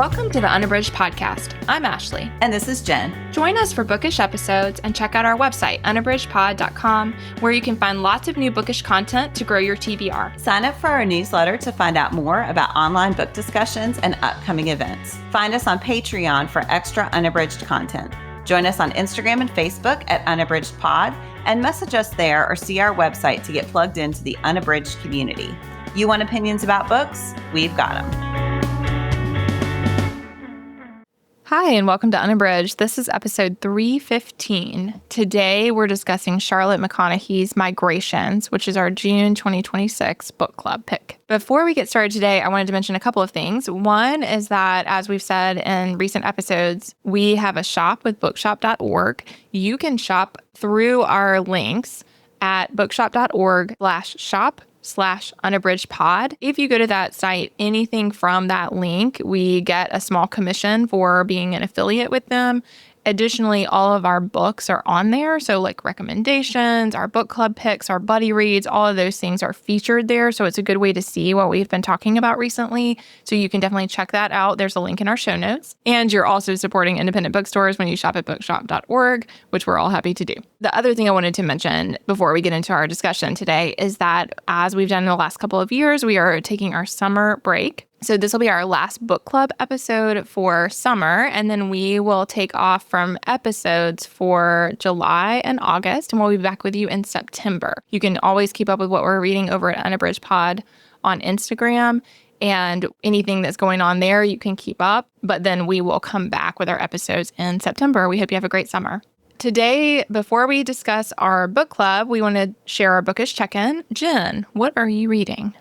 Welcome to the Unabridged podcast. I'm Ashley. And this is Jen. Join us for bookish episodes and check out our website, unabridgedpod.com, where you can find lots of new bookish content to grow your TBR. Sign up for our newsletter to find out more about online book discussions and upcoming events. Find us on Patreon for extra unabridged content. Join us on Instagram and Facebook at unabridgedpod and message us there or see our website to get plugged into the Unabridged community. You want opinions about books? We've got them. Hi, and welcome to Unabridged. This is episode 315. Today, we're discussing Charlotte McConaghy's Migrations, which is our June 2026 book club pick. Before we get started today, I wanted to mention a couple of things. One is that, as we've said in recent episodes, we have a shop with bookshop.org. You can shop through our links at bookshop.org/shop/unabridgedpod. If you go to that site, anything from that link, we get a small commission for being an affiliate with them. Additionally, all of our books are on there. So like recommendations, our book club picks, our buddy reads, all of those things are featured there. So it's a good way to see what we've been talking about recently. So you can definitely check that out. There's a link in our show notes. And you're also supporting independent bookstores when you shop at bookshop.org, which we're all happy to do. The other thing I wanted to mention before we get into our discussion today is that, as we've done in the last couple of years, we are taking our summer break. So this will be our last book club episode for summer, and then we will take off from episodes for July and August, and we'll be back with you in September. You can always keep up with what we're reading over at Unabridged Pod on Instagram, and anything that's going on there, you can keep up, but then we will come back with our episodes in September. We hope you have a great summer. Today, before we discuss our book club, we want to share our bookish check-in. Jen, what are you reading?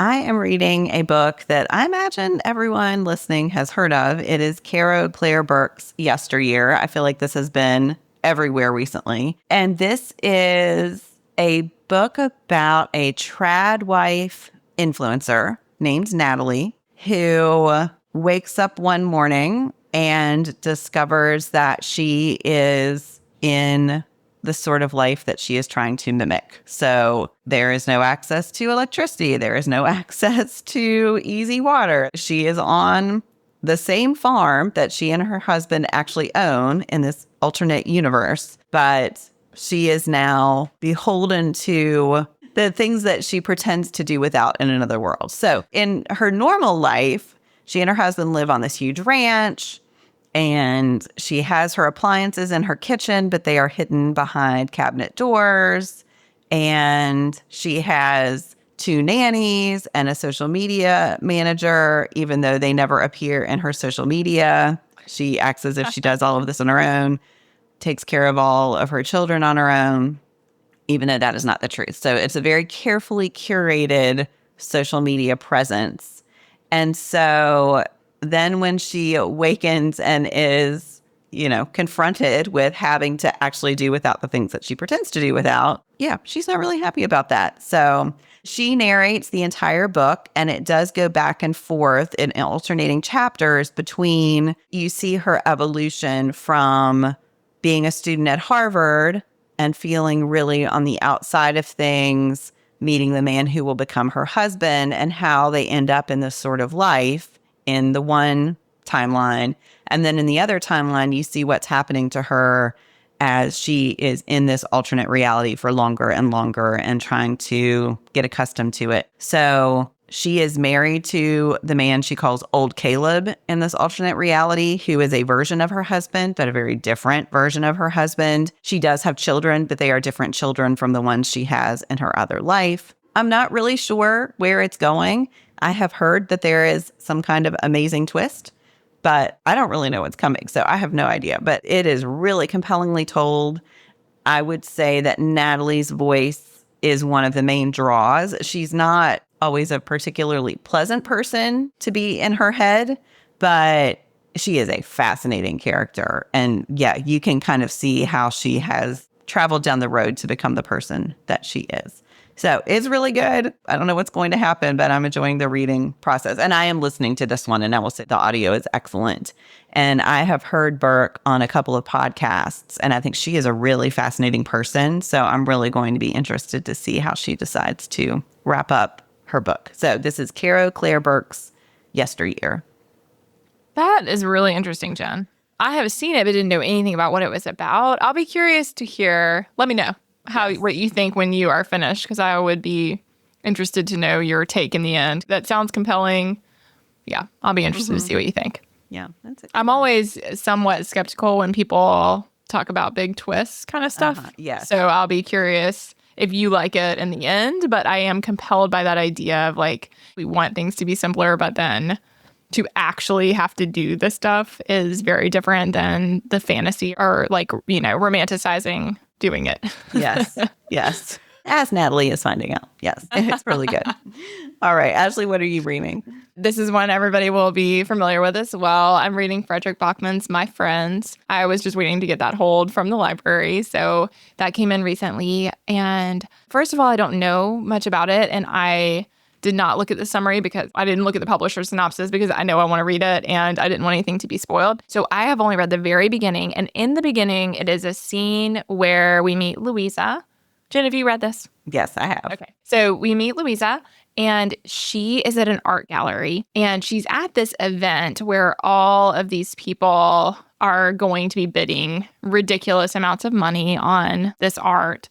I am reading a book that I imagine everyone listening has heard of. It is Claire Burke's Yesteryear. I feel like this has been everywhere recently. And this is a book about a trad wife influencer named Natalie who wakes up one morning and discovers that she is in the sort of life that she is trying to mimic. So there is no access to electricity. There is no access to easy water. She is on the same farm that she and her husband actually own in this alternate universe, but she is now beholden to the things that she pretends to do without in another world. So in her normal life, she and her husband live on this huge ranch, and she has her appliances in her kitchen, but they are hidden behind cabinet doors. And she has 2 nannies and a social media manager, even though they never appear in her social media. She acts as if she does all of this on her own, takes care of all of her children on her own, even though that is not the truth. So it's a very carefully curated social media presence. And so then when she awakens and is, confronted with having to actually do without the things that she pretends to do without, she's not really happy about that. So she narrates the entire book, and it does go back and forth in alternating chapters between, you see her evolution from being a student at Harvard and feeling really on the outside of things, meeting the man who will become her husband, and how they end up in this sort of life in the one timeline. And then in the other timeline, you see what's happening to her as she is in this alternate reality for longer and longer and trying to get accustomed to it. So she is married to the man she calls Old Caleb in this alternate reality, who is a version of her husband, but a very different version of her husband. She does have children, but they are different children from the ones she has in her other life. I'm not really sure where it's going. I have heard that there is some kind of amazing twist, but I don't really know what's coming. So I have no idea, but it is really compellingly told. I would say that Natalie's voice is one of the main draws. She's not always a particularly pleasant person to be in her head, but she is a fascinating character. And you can kind of see how she has traveled down the road to become the person that she is. So it's really good. I don't know what's going to happen, but I'm enjoying the reading process. And I am listening to this one, and I will say the audio is excellent. And I have heard Burke on a couple of podcasts, and I think she is a really fascinating person. So I'm really going to be interested to see how she decides to wrap up her book. So this is Claire Burke's Yesteryear. That is really interesting, Jen. I have seen it, but didn't know anything about what it was about. I'll be curious to hear. Let me know what you think when you are finished, because I would be interested to know your take in the end. That sounds compelling. Yeah, I'll be interested to see what you think. Yeah, that's it. I'm always somewhat skeptical when people talk about big twists kind of stuff. Yes. So I'll be curious if you like it in the end, but I am compelled by that idea of like, we want things to be simpler, but then to actually have to do this stuff is very different than the fantasy or like, romanticizing doing it. Yes. Yes. As Natalie is finding out. Yes. It's really good. All right. Ashley, what are you reading? This is one everybody will be familiar with as well. I'm reading Frederick Bachman's My Friends. I was just waiting to get that hold from the library. So that came in recently. And first of all, I don't know much about it. And I did not look at the summary because I didn't look at the publisher's synopsis because I know I want to read it and I didn't want anything to be spoiled. So I have only read the very beginning. And in the beginning, it is a scene where we meet Louisa. Jen, have you read this? Yes, I have. Okay. So we meet Louisa and she is at an art gallery and she's at this event where all of these people are going to be bidding ridiculous amounts of money on this art.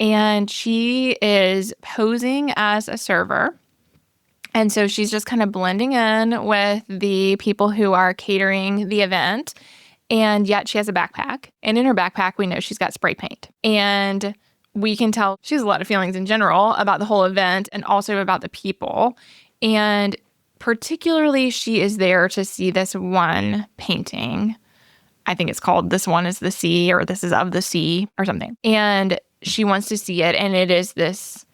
And she is posing as a server. And so she's just kind of blending in with the people who are catering the event. And yet she has a backpack. And in her backpack, we know she's got spray paint. And we can tell she has a lot of feelings in general about the whole event and also about the people. And particularly, she is there to see this one painting. I think it's called This One is the Sea or This is of the Sea or something. And she wants to see it. And it is this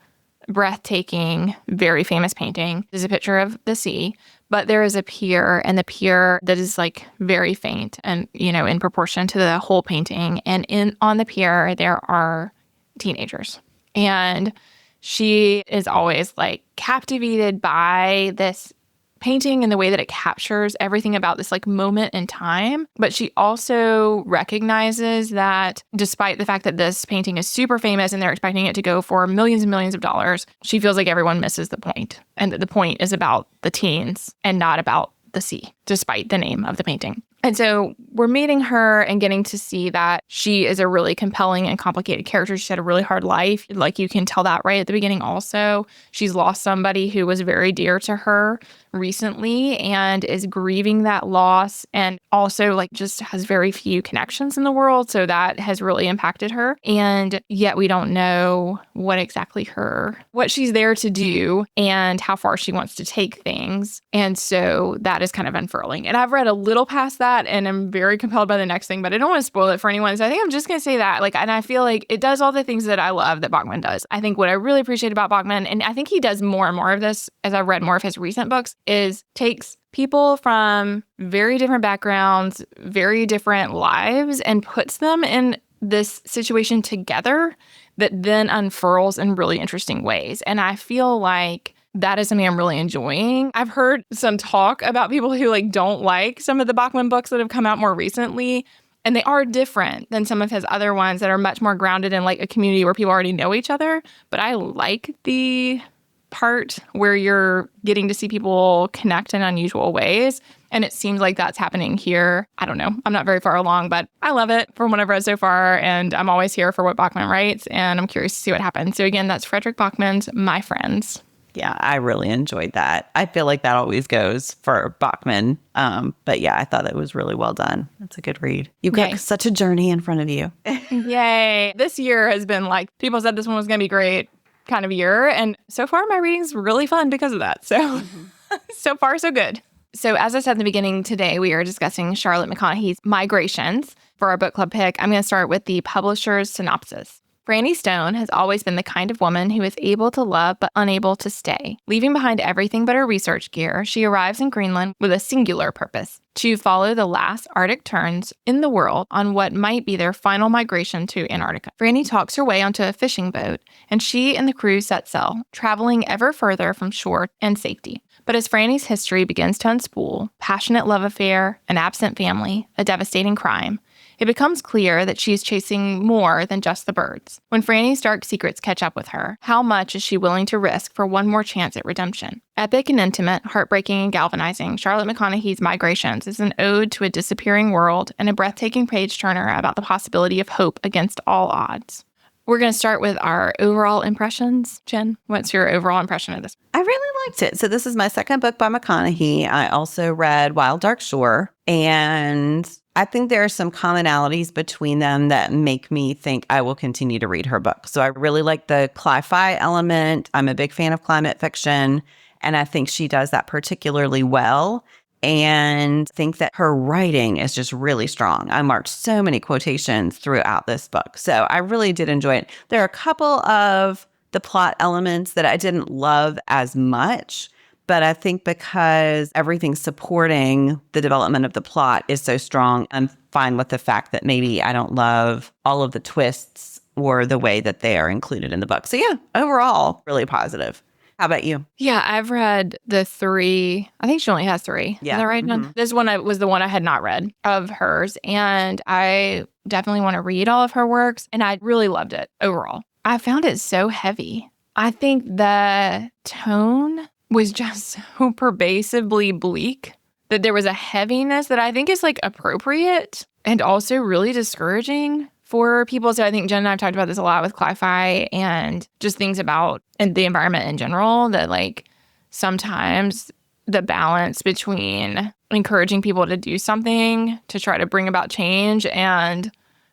breathtaking, very famous painting. There's a picture of the sea, but there is a pier, and the pier that is like very faint and, in proportion to the whole painting. And on the pier, there are teenagers. And she is always like captivated by this painting and the way that it captures everything about this like moment in time. But she also recognizes that despite the fact that this painting is super famous and they're expecting it to go for millions and millions of dollars, she feels like everyone misses the point, and that the point is about the teens and not about the sea, despite the name of the painting. And so we're meeting her and getting to see that she is a really compelling and complicated character. She had a really hard life. Like, you can tell that right at the beginning also. She's lost somebody who was very dear to her recently and is grieving that loss, and also like just has very few connections in the world. So that has really impacted her. And yet we don't know what she's there to do and how far she wants to take things. And so that is kind of unfurling. And I've read a little past that and I'm very compelled by the next thing, but I don't want to spoil it for anyone. So I think I'm just going to say that, and I feel like it does all the things that I love that Bachman does. I think what I really appreciate about Bachman, and I think he does more and more of this as I've read more of his recent books, is takes people from very different backgrounds, very different lives, and puts them in this situation together that then unfurls in really interesting ways. And I feel like that is something I'm really enjoying. I've heard some talk about people who don't like some of the Bachman books that have come out more recently. And they are different than some of his other ones that are much more grounded in a community where people already know each other. But I like the part where you're getting to see people connect in unusual ways. And it seems like that's happening here. I don't know. I'm not very far along, but I love it from what I've read so far. And I'm always here for what Bachman writes. And I'm curious to see what happens. So again, that's Frederick Bachman's My Friends. Yeah, I really enjoyed that. I feel like that always goes for Bachman. But yeah, I thought it was really well done. That's a good read. You've got such a journey in front of you. Yay. This year has been people said this one was going to be great kind of year. And so far, my reading's really fun because of that. So, so far, so good. So as I said in the beginning, today we are discussing Charlotte McConaghy's Migrations. For our book club pick, I'm going to start with the publisher's synopsis. Franny Stone has always been the kind of woman who is able to love but unable to stay. Leaving behind everything but her research gear, she arrives in Greenland with a singular purpose: to follow the last Arctic terns in the world on what might be their final migration to Antarctica. Franny talks her way onto a fishing boat, and she and the crew set sail, traveling ever further from shore and safety. But as Franny's history begins to unspool, passionate love affair, an absent family, a devastating crime, it becomes clear that she's chasing more than just the birds. When Franny's dark secrets catch up with her, how much is she willing to risk for one more chance at redemption? Epic and intimate, heartbreaking and galvanizing, Charlotte McConaghy's Migrations is an ode to a disappearing world and a breathtaking page-turner about the possibility of hope against all odds. We're going to start with our overall impressions. Jen, what's your overall impression of this? I really liked it. So this is my second book by McConaghy. I also read Wild Dark Shore, and I think there are some commonalities between them that make me think I will continue to read her book. So I really like the cli-fi element. I'm a big fan of climate fiction, and I think she does that particularly well. And think that her writing is just really strong. I marked so many quotations throughout this book. So I really did enjoy it. There are a couple of the plot elements that I didn't love as much, but I think because everything supporting the development of the plot is so strong, I'm fine with the fact that maybe I don't love all of the twists or the way that they are included in the book. So yeah, overall, really positive. How about you? Yeah, I've read the 3. I think she only has 3. Yeah. Is that right, Jen? This one was the one I had not read of hers. And I definitely want to read all of her works. And I really loved it overall. I found it so heavy. I think the tone was just so pervasively bleak that there was a heaviness that I think is like appropriate and also really discouraging for people. So I think Jen and I have talked about this a lot with cli-fi and just things about and the environment in general, that like sometimes the balance between encouraging people to do something to try to bring about change and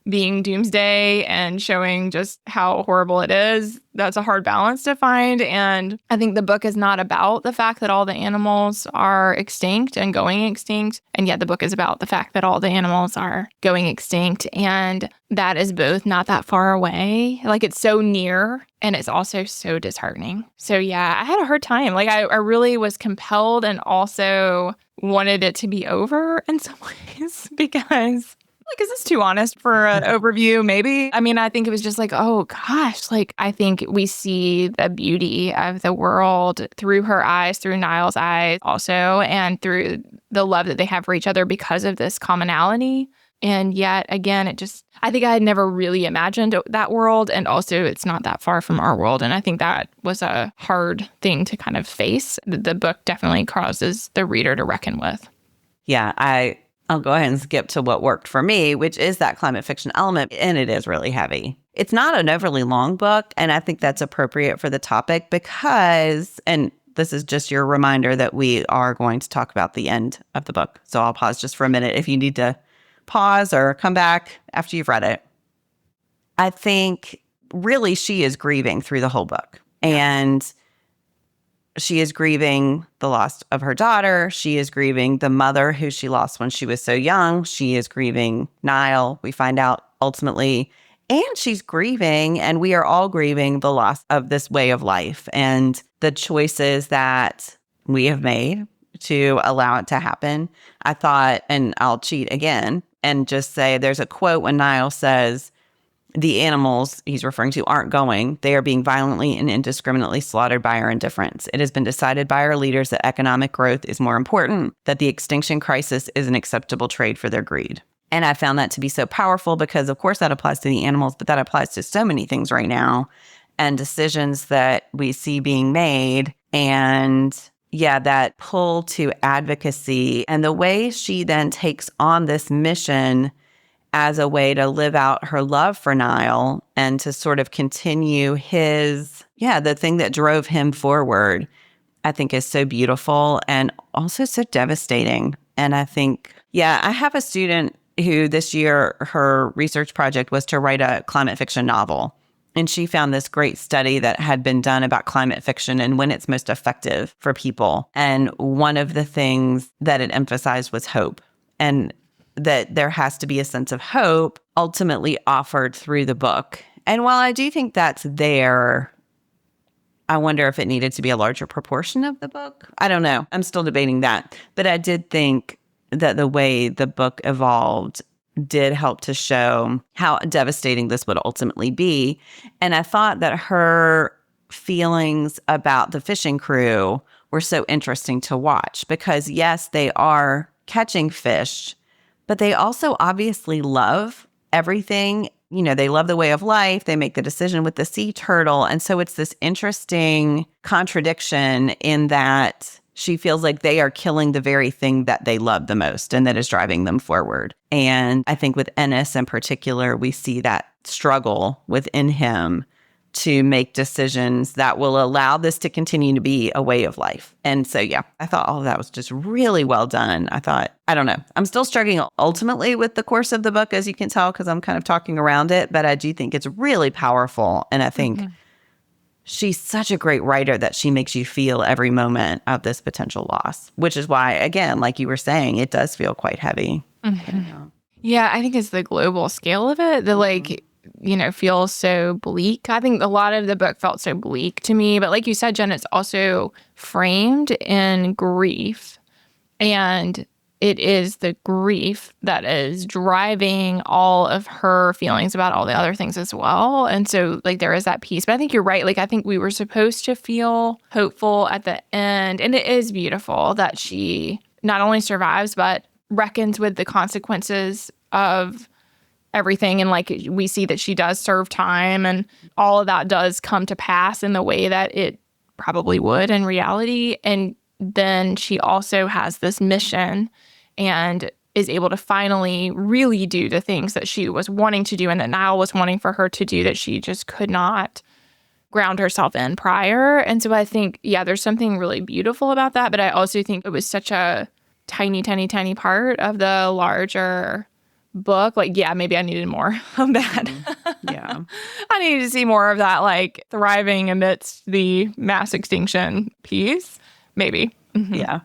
being doomsday and showing just how horrible it is, that's a hard balance to find. And I think the book is not about the fact that all the animals are extinct and going extinct. And yet the book is about the fact that all the animals are going extinct. And that is both not that far away. Like it's so near and it's also so disheartening. So yeah, I had a hard time. Like I really was compelled and also wanted it to be over in some ways because like, is this too honest for an overview? Maybe. I mean, I think it was just like, oh gosh, like I think we see the beauty of the world through her eyes, through Niall's eyes also, and through the love that they have for each other because of this commonality. And yet again, I think I had never really imagined that world. And also it's not that far from our world. And I think that was a hard thing to kind of face. The book definitely causes the reader to reckon with. Yeah, I'll go ahead and skip to what worked for me, which is that climate fiction element, and it is really heavy. It's not an overly long book, and I think that's appropriate for the topic because, and this is just your reminder that we are going to talk about the end of the book. So I'll pause just for a minute if you need to pause or come back after you've read it. I think really she is grieving through the whole book, and she is grieving the loss of her daughter. She is grieving the mother who she lost when she was so young. She is grieving Niall, we find out ultimately. And she's grieving, and we are all grieving the loss of this way of life and the choices that we have made to allow it to happen. I thought, and I'll cheat again and just say there's a quote when Niall says, the animals he's referring to aren't going. They are being violently and indiscriminately slaughtered by our indifference. It has been decided by our leaders that economic growth is more important, that the extinction crisis is an acceptable trade for their greed. And I found that to be so powerful because, of course, that applies to the animals, but that applies to so many things right now and decisions that we see being made. And yeah, that pull to advocacy and the way she then takes on this mission as a way to live out her love for Niall and to sort of continue the thing that drove him forward, I think is so beautiful and also so devastating. And I think, I have a student who this year, her research project was to write a climate fiction novel. And she found this great study that had been done about climate fiction and when it's most effective for people. And one of the things that it emphasized was hope. And that there has to be a sense of hope ultimately offered through the book. And while I do think that's there, I wonder if it needed to be a larger proportion of the book. I don't know. I'm still debating that. But I did think that the way the book evolved did help to show how devastating this would ultimately be. And I thought that her feelings about the fishing crew were so interesting to watch because, yes, they are catching fish, but they also obviously love everything. You know, they love the way of life. They make the decision with the sea turtle. And so it's this interesting contradiction in that she feels like they are killing the very thing that they love the most and that is driving them forward. And I think with Ennis in particular, we see that struggle within him to make decisions that will allow this to continue to be a way of life. And so, yeah, I thought all of that was just really well done. I don't know. I'm still struggling ultimately with the course of the book, as you can tell, because I'm kind of talking around it, but I do think it's really powerful. And I think she's such a great writer that she makes you feel every moment of this potential loss, which is why, again, like you were saying, it does feel quite heavy. Yeah, I think it's the global scale of it that feels so bleak. I think a lot of the book felt so bleak to me. But like you said, Jen, it's also framed in grief. And it is the grief that is driving all of her feelings about all the other things as well. And so, there is that piece. But I think you're right. I think we were supposed to feel hopeful at the end. And it is beautiful that she not only survives, but reckons with the consequences of everything. And we see that she does serve time, and all of that does come to pass in the way that it probably would in reality. And then she also has this mission and is able to finally really do the things that she was wanting to do and that Niall was wanting for her to do that she just could not ground herself in prior. And so I think, there's something really beautiful about that. But I also think it was such a tiny, tiny, tiny part of the larger book. Maybe I needed more of that. Yeah. I needed to see more of that, thriving amidst the mass extinction piece. Maybe. Yeah.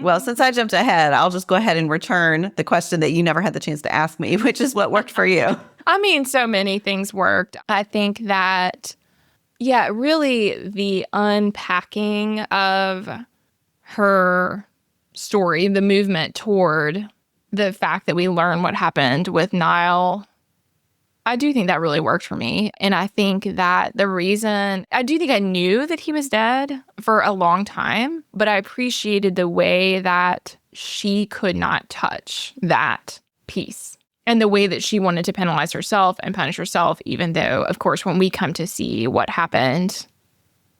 Well, since I jumped ahead, I'll just go ahead and return the question that you never had the chance to ask me, which is what worked for you. I mean, so many things worked. I think that, really the unpacking of her story, the movement toward the fact that we learn what happened with Niall, I do think that really worked for me. And I think that I do think I knew that he was dead for a long time, but I appreciated the way that she could not touch that piece and the way that she wanted to penalize herself and punish herself, even though, of course, when we come to see what happened,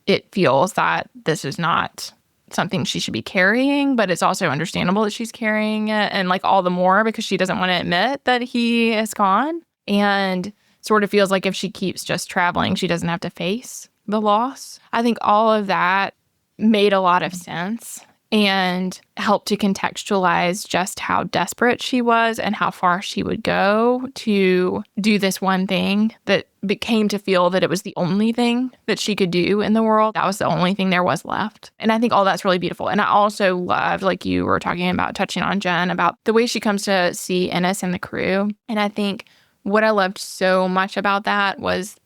it feels that this is not something she should be carrying, but it's also understandable that she's carrying it, and all the more because she doesn't want to admit that he is gone, and sort of feels like if she keeps just traveling, she doesn't have to face the loss. I think all of that made a lot of sense and helped to contextualize just how desperate she was and how far she would go to do this one thing that became to feel that it was the only thing that she could do in the world. That was the only thing there was left. And I think all that's really beautiful. And I also loved, like you were talking about, touching on, Jen, about the way she comes to see Ennis and the crew. And I think what I loved so much about that was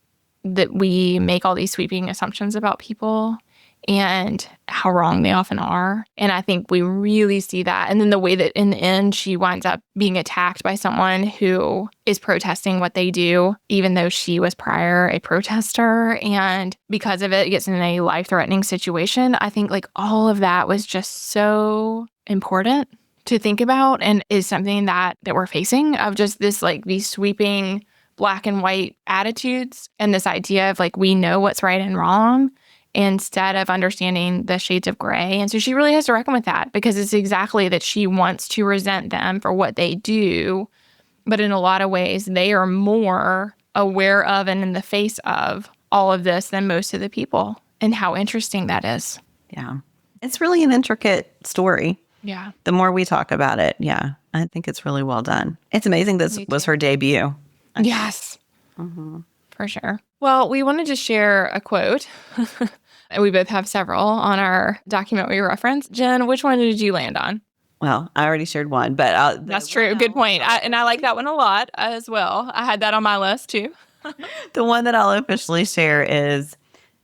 that we make all these sweeping assumptions about people and how wrong they often are. And I think we really see that. And then the way that in the end, she winds up being attacked by someone who is protesting what they do, even though she was prior a protester. And because of it, gets in a life-threatening situation. I think all of that was just so important to think about and is something that we're facing, of just this these sweeping black and white attitudes and this idea of we know what's right and wrong, instead of understanding the shades of gray. And so she really has to reckon with that, because it's exactly that she wants to resent them for what they do. But in a lot of ways, they are more aware of and in the face of all of this than most of the people. And how interesting that is. Yeah. It's really an intricate story. Yeah. The more we talk about it, I think it's really well done. It's amazing this was her debut. Yes. For sure. Well, we wanted to share a quote. We both have several on our document we reference. Jen, which one did you land on? Well, I already shared one, but that's true. Good point. I like that one a lot as well. I had that on my list too. The one that I'll officially share is,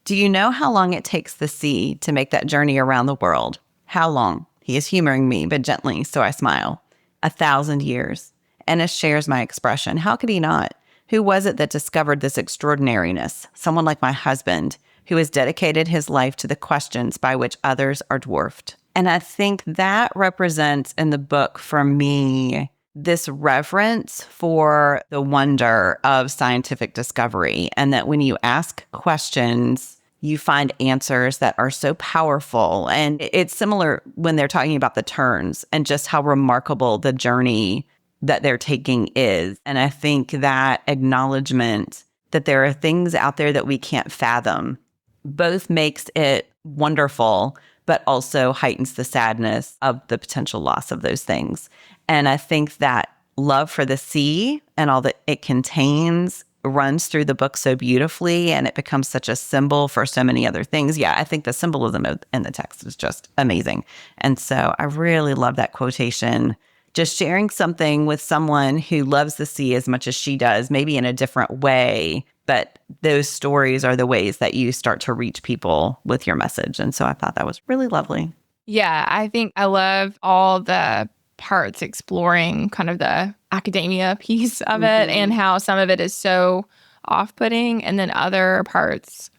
do you know how long it takes the sea to make that journey around the world? How long? He is humoring me, but gently, so I smile. 1,000 years. Ennis shares my expression. How could he not? Who was it that discovered this extraordinariness? Someone like my husband, who has dedicated his life to the questions by which others are dwarfed. And I think that represents in the book for me this reverence for the wonder of scientific discovery, and that when you ask questions, you find answers that are so powerful. And it's similar when they're talking about the turns and just how remarkable the journey that they're taking is. And I think that acknowledgement that there are things out there that we can't fathom both makes it wonderful, but also heightens the sadness of the potential loss of those things. And I think that love for the sea and all that it contains runs through the book so beautifully, and it becomes such a symbol for so many other things. Yeah, I think the symbolism in the text is just amazing. And so I really love that quotation. Just sharing something with someone who loves the sea as much as she does, maybe in a different way, but those stories are the ways that you start to reach people with your message. And so I thought that was really lovely. Yeah, I think I love all the parts exploring kind of the academia piece of it and how some of it is so off-putting and then other parts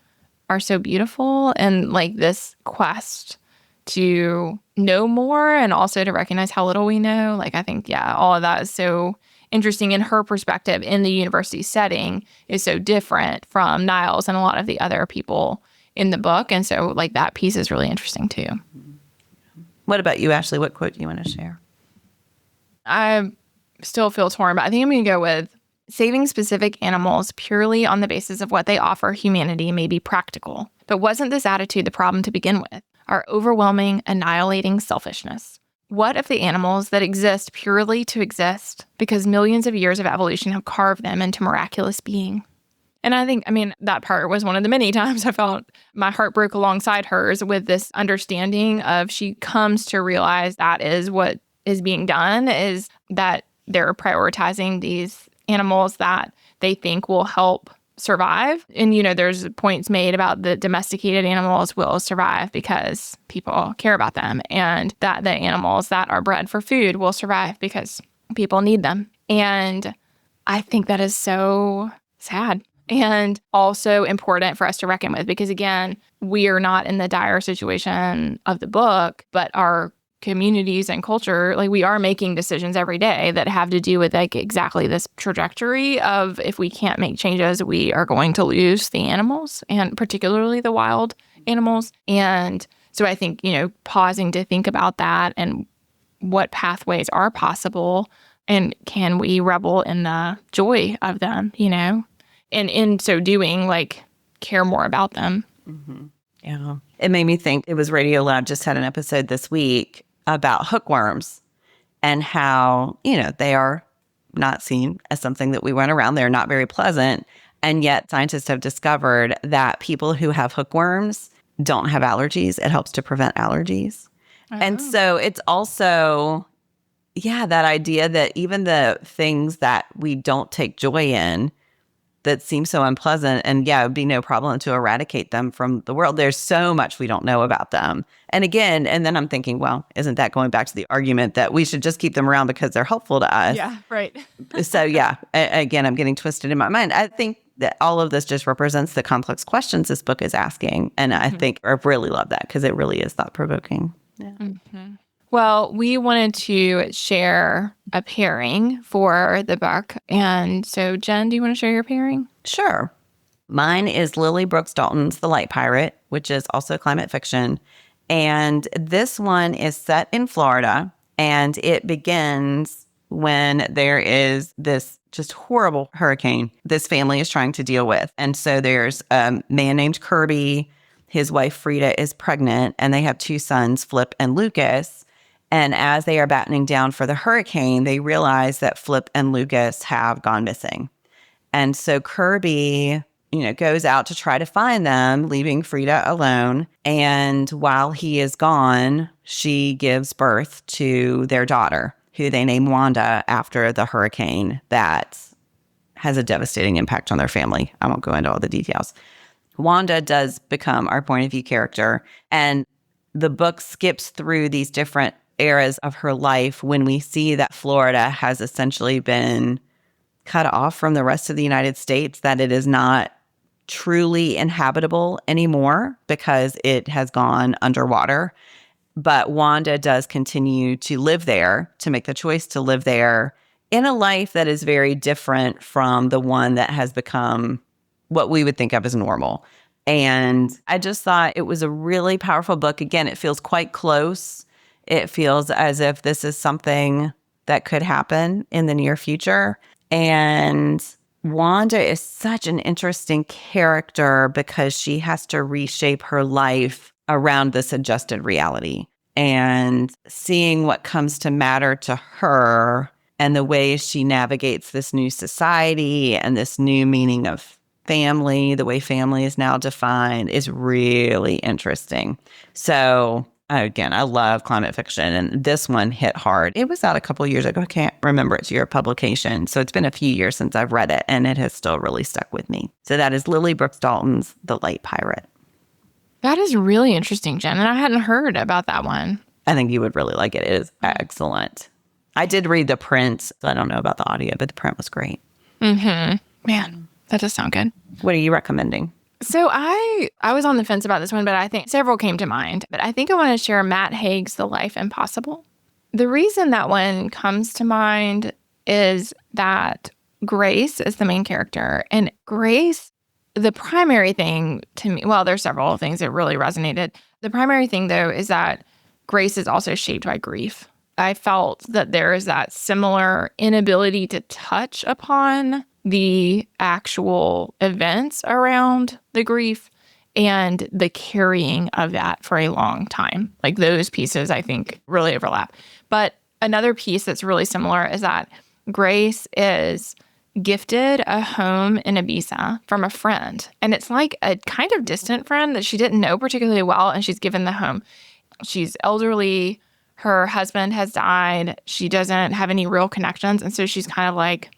are so beautiful, and like this quest to know more and also to recognize how little we know. Like, I think, yeah, all of that is so interesting, and her perspective in the university setting is so different from Niles and a lot of the other people in the book. And so like that piece is really interesting too. What about you, Ashley? What quote do you want to share? I still feel torn, but I think I'm going to go with saving specific animals purely on the basis of what they offer humanity may be practical. But wasn't this attitude the problem to begin with? Our overwhelming, annihilating selfishness. What if the animals that exist purely to exist because millions of years of evolution have carved them into miraculous being? And I think, that part was one of the many times I felt my heart broke alongside hers with this understanding of she comes to realize that is what is being done, is that they're prioritizing these animals that they think will help survive. And, there's points made about the domesticated animals will survive because people care about them, and that the animals that are bred for food will survive because people need them. And I think that is so sad and also important for us to reckon with, because again, we are not in the dire situation of the book, but our communities and culture, like we are making decisions every day that have to do with like exactly this trajectory of if we can't make changes, we are going to lose the animals, and particularly the wild animals. And so I think, pausing to think about that and what pathways are possible, and can we revel in the joy of them, and in so doing, like care more about them. Mm-hmm. Yeah. It made me think, it was Radiolab just had an episode this week about hookworms and how, they are not seen as something that we run around. They're not very pleasant. And yet scientists have discovered that people who have hookworms don't have allergies. It helps to prevent allergies. Oh. And so it's also, that idea that even the things that we don't take joy in that seem so unpleasant, and it would be no problem to eradicate them from the world. There's so much we don't know about them. And again, and then I'm thinking, well, isn't that going back to the argument that we should just keep them around because they're helpful to us? Yeah, right. So again, I'm getting twisted in my mind. I think that all of this just represents the complex questions this book is asking. And I think I really love that because it really is thought-provoking. Yeah. Mm-hmm. Well, we wanted to share a pairing for the book. And so, Jen, do you want to share your pairing? Sure. Mine is Lily Brooks Dalton's The Light Pirate, which is also climate fiction. And this one is set in Florida, and it begins when there is this just horrible hurricane this family is trying to deal with. And so there's a man named Kirby. His wife, Frida, is pregnant, and they have two sons, Flip and Lucas. And as they are battening down for the hurricane, they realize that Flip and Lucas have gone missing. And so Kirby, goes out to try to find them, leaving Frida alone. And while he is gone, she gives birth to their daughter, who they name Wanda after the hurricane that has a devastating impact on their family. I won't go into all the details. Wanda does become our point of view character. And the book skips through these different eras of her life when we see that Florida has essentially been cut off from the rest of the United States, that it is not truly inhabitable anymore because it has gone underwater. But Wanda does continue to live there, to make the choice to live there in a life that is very different from the one that has become what we would think of as normal. And I just thought it was a really powerful book. Again, it feels quite close. It feels as if this is something that could happen in the near future. And Wanda is such an interesting character because she has to reshape her life around this adjusted reality. And seeing what comes to matter to her and the ways she navigates this new society and this new meaning of family, the way family is now defined, is really interesting. So again, I love climate fiction, and this one hit hard. It was out a couple of years ago. I can't remember its year of publication. So it's been a few years since I've read it, and it has still really stuck with me. So that is Lily Brooks Dalton's The Light Pirate. That is really interesting, Jen, and I hadn't heard about that one. I think you would really like it. It is excellent. I did read the print. I don't know about the audio, but the print was great. Mm-hmm. Man, that does sound good. What are you recommending? So I was on the fence about this one, but I think several came to mind. But I think I want to share Matt Haig's The Life Impossible. The reason that one comes to mind is that Grace is the main character. And Grace, the primary thing to me, well, there's several things that really resonated. The primary thing, though, is that Grace is also shaped by grief. I felt that there is that similar inability to touch upon the actual events around the grief and the carrying of that for a long time. Like those pieces, I think, really overlap. But another piece that's really similar is that Grace is gifted a home in Ibiza from a friend. And it's like a kind of distant friend that she didn't know particularly well, and she's given the home. She's elderly. Her husband has died. She doesn't have any real connections. And so she's kind of like,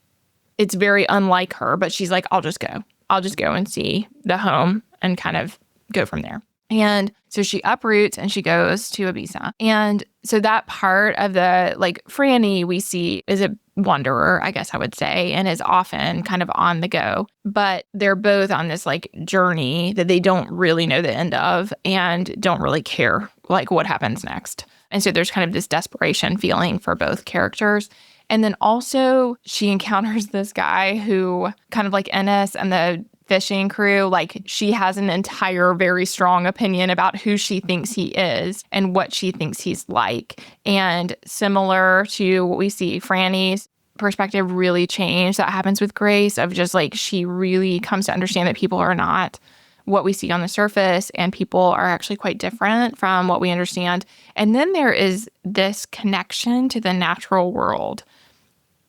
it's very unlike her, but she's like, I'll just go. I'll just go and see the home and kind of go from there. And so she uproots and she goes to Ibiza. And so that part of the, like, Franny we see is a wanderer, I guess I would say, and is often kind of on the go. But they're both on this like journey that they don't really know the end of and don't really care like what happens next. And so there's kind of this desperation feeling for both characters. And then also she encounters this guy who kind of like Ennis and the fishing crew, like she has an entire very strong opinion about who she thinks he is and what she thinks he's like. And similar to what we see, Franny's perspective really changed. That happens with Grace, of just like she really comes to understand that people are not what we see on the surface and people are actually quite different from what we understand. And then there is this connection to the natural world.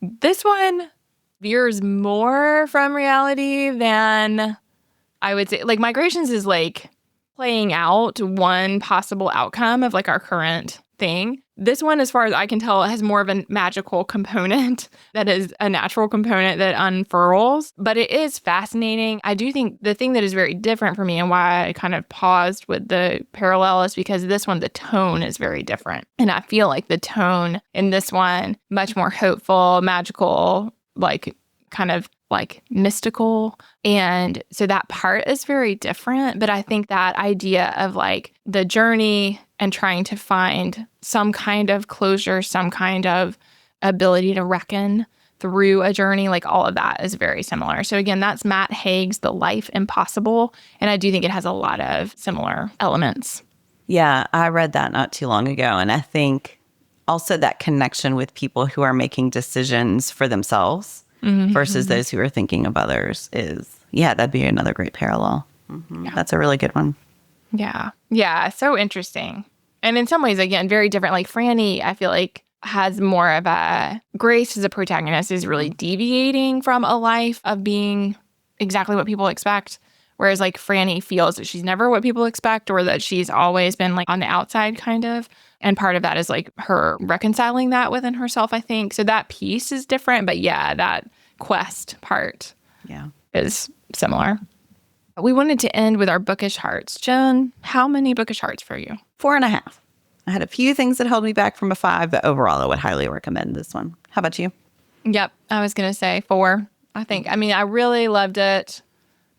This one veers more from reality than I would say. Like Migrations is like playing out one possible outcome of like our current thing. This one, as far as I can tell, has more of a magical component that is a natural component that unfurls. But it is fascinating. I do think the thing that is very different for me and why I kind of paused with the parallel is because this one, the tone is very different. And I feel like the tone in this one, much more hopeful, magical, like kind of like mystical. And so that part is very different. But I think that idea of like the journey and trying to find some kind of closure, some kind of ability to reckon through a journey, like all of that is very similar. So again, that's Matt Haig's The Life Impossible. And I do think it has a lot of similar elements. Yeah, I read that not too long ago. And I think also that connection with people who are making decisions for themselves versus those who are thinking of others is, yeah, that'd be another great parallel. Yeah. That's a really good one. Yeah. Yeah. So interesting. And in some ways, again, very different. Like Franny, I feel like has more of a Grace as a protagonist is really deviating from a life of being exactly what people expect. Whereas like Franny feels that she's never what people expect or that she's always been like on the outside kind of. And part of that is like her reconciling that within herself, I think. So that piece is different. But yeah, that quest part is similar. We wanted to end with our bookish hearts. Jen, how many bookish hearts for you? 4.5. I had a few things that held me back from a 5, but overall I would highly recommend this one. How about you? Yep. I was going to say 4. I think, I mean, I really loved it,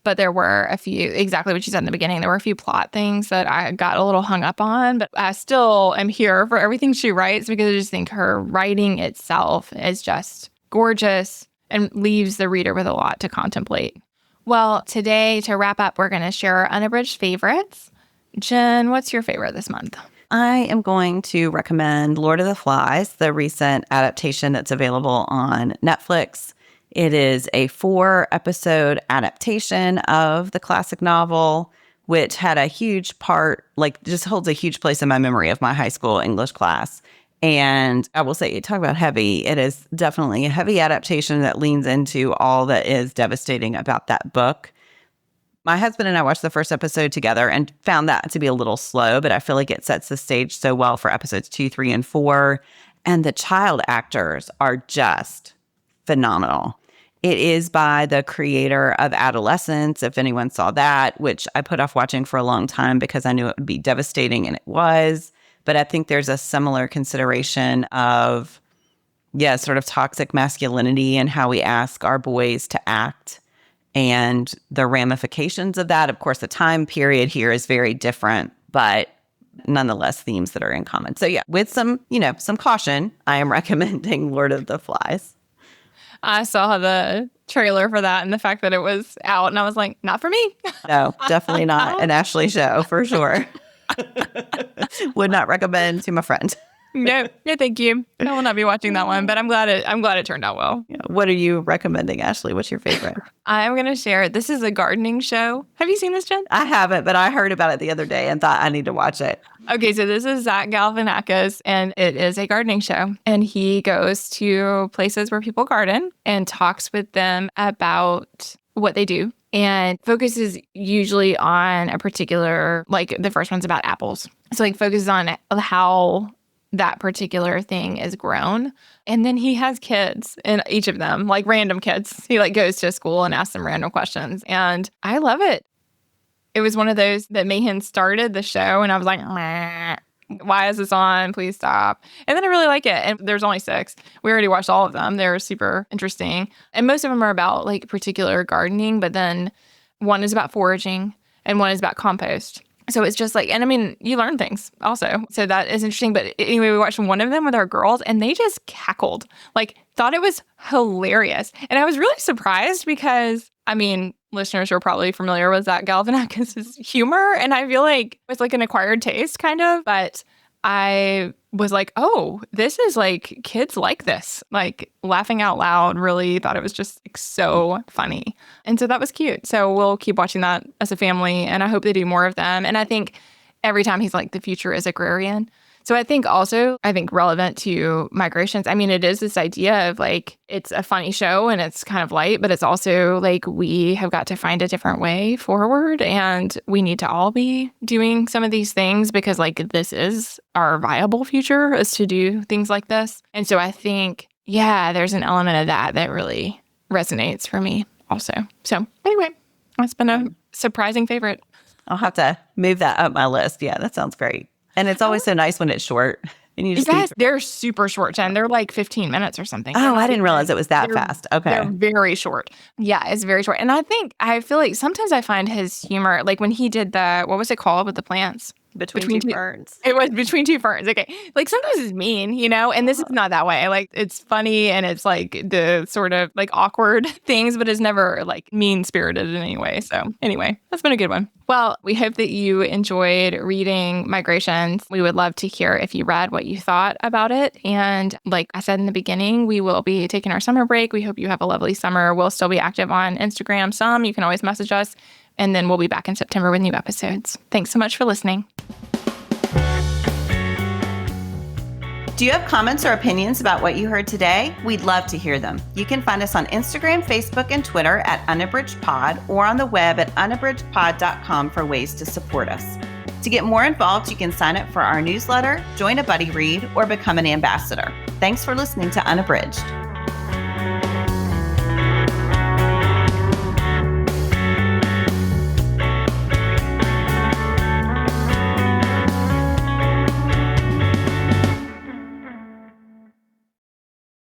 but there were a few, exactly what you said in the beginning, there were a few plot things that I got a little hung up on, but I still am here for everything she writes because I just think her writing itself is just gorgeous and leaves the reader with a lot to contemplate. Well, today, to wrap up, we're going to share our unabridged favorites. Jen, what's your favorite this month? I am going to recommend Lord of the Flies, the recent adaptation that's available on Netflix. It is a 4-episode adaptation of the classic novel, which had a huge part, just holds a huge place in my memory of my high school English class. And I will say, talk about heavy. It is definitely a heavy adaptation that leans into all that is devastating about that book. My husband and I watched the first episode together and found that to be a little slow, but I feel like it sets the stage so well for episodes 2, 3, and 4. And the child actors are just phenomenal. It is by the creator of Adolescence, if anyone saw that, which I put off watching for a long time because I knew it would be devastating, and it was. But I think there's a similar consideration of, sort of toxic masculinity and how we ask our boys to act and the ramifications of that. Of course, the time period here is very different, but nonetheless, themes that are in common. So with some caution, I am recommending Lord of the Flies. I saw the trailer for that and the fact that it was out, and I was like, not for me. No, definitely not an Ashley show, for sure. Would not recommend to my friend. No, thank you. I will not be watching that one, but I'm glad it turned out well. Yeah. What are you recommending, Ashley? What's your favorite? I'm going to share. This is a gardening show. Have you seen this, Jen? I haven't, but I heard about it the other day and thought I need to watch it. Okay, so this is Zach Galifianakis, and it is a gardening show. And he goes to places where people garden and talks with them about what they do, and focuses usually on a particular, the first one's about apples. So focuses on how that particular thing is grown. And then he has kids, and each of them, random kids. He goes to school and asks them random questions. And I love it. It was one of those that Mahan started the show, and I was like, meh, why is this on? Please stop. And then I really like it. And there's only 6. We already watched all of them. They're super interesting. And most of them are about particular gardening, but then one is about foraging and one is about compost. So it's just and I mean, you learn things also. So that is interesting. But anyway, we watched one of them with our girls, and they just cackled, thought it was hilarious. And I was really surprised because, I mean, listeners are probably familiar with Zach Galifianakis' humor, and I feel like it's an acquired taste kind of, but I was like, oh, this is kids like this, laughing out loud, really thought it was just so funny. And so that was cute. So we'll keep watching that as a family, and I hope they do more of them. And I think every time he's the future is agrarian. So I think relevant to migrations, I mean, it is this idea of it's a funny show and it's kind of light, but it's also we have got to find a different way forward, and we need to all be doing some of these things because this is our viable future, is to do things like this. And so I think, there's an element of that really resonates for me also. So anyway, that's been a surprising favorite. I'll have to move that up my list. Yeah, that sounds great. And it's always so nice when it's short. And you just they're super short, Jen. They're 15 minutes or something. Oh, I didn't realize it was that fast. Okay. They're very short. Yeah, it's very short. And I feel like sometimes I find his humor, when he did what was it called with the plants? Between two ferns. It was Between Two Ferns. Okay. Sometimes it's mean, and this is not that way. It's funny, and it's the sort of awkward things, but it's never mean-spirited in any way. So anyway, that's been a good one. Well, we hope that you enjoyed reading Migrations. We would love to hear if you read, what you thought about it. And like I said in the beginning, we will be taking our summer break. We hope you have a lovely summer. We'll still be active on Instagram some. You can always message us. And then we'll be back in September with new episodes. Thanks so much for listening. Do you have comments or opinions about what you heard today? We'd love to hear them. You can find us on Instagram, Facebook, and Twitter at UnabridgedPod, or on the web at unabridgedpod.com for ways to support us. To get more involved, you can sign up for our newsletter, join a buddy read, or become an ambassador. Thanks for listening to Unabridged.